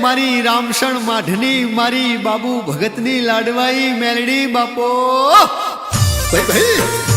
મારી રામસણ માઢની મારી બાબુ ભગતની લાડવાઈ મેલડી બાપો ભાઈ ભાઈ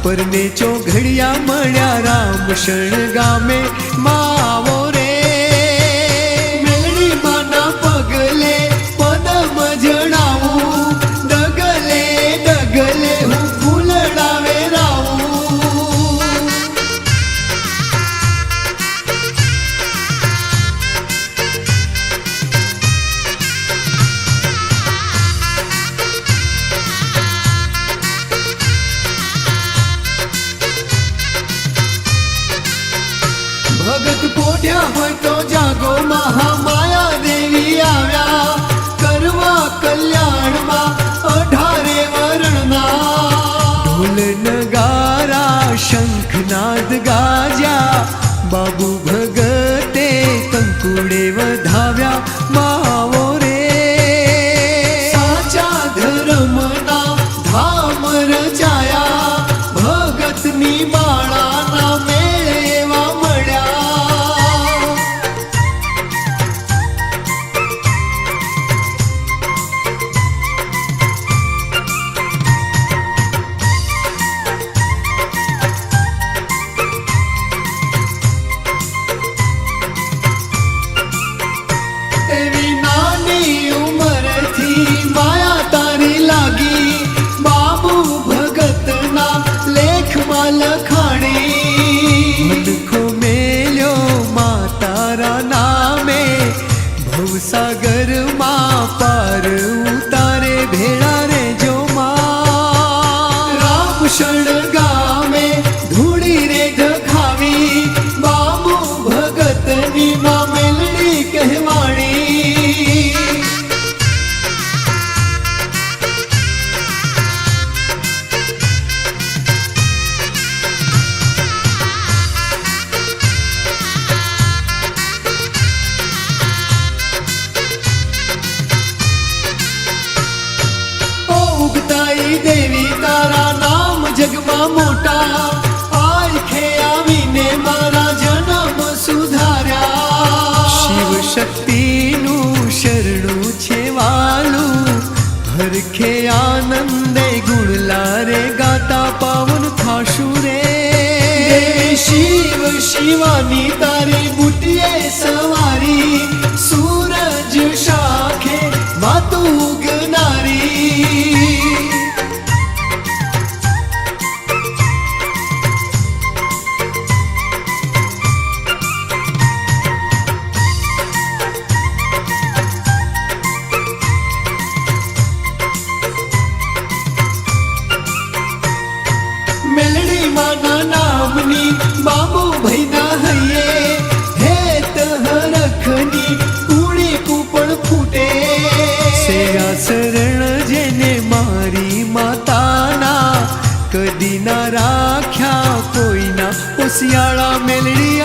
પરને ચોઘડિયા મળ્યા રામસણ ગામે માવો રે મેલડી માના પગલે પદમ જણાવું ડગલે ડગલે હું ફૂલડાવે રાવું ભગત પોઢ્યા હોય તો જાગો મહામાયા દેવી આવ્યા કરવા કલ્યાણમાં 18 વરણના ઢોલ નગારા શંખનાદ ગાજ્યા બાબુ ભગતે કંકુડે વધાવ્યા માવો રે સાચા ધર્મના ધામ રચાયા ભગતની માળાના મેળેવા સાગર માં પાર ઉતારે ભેળા રે જો માં રામસણ ગામે ધૂળી રે ધખાવી બાબુ ભગતની માં મેલડી કહેવાણી દેવી તારા નામ જગમાં મોટા આંખે આવીને મારા જન્મ સુધાર્યા શિવ શક્તિનું શરણું છે વાલું હરખે આનંદે ગુણલા રે ગાતા પાવન થાશું રે શિવ શિવાની તારી બુટીએ સવારી સૂરજ શાખે માતું ઉગનારી બાબુ ભૈના હૈયે હેત હરખની કુણી કુપણ ફૂટે સેયા શરણ જેને મારી માતાના કદી ના રાખ્યા કોઈના ઓસિયાળા મેલડી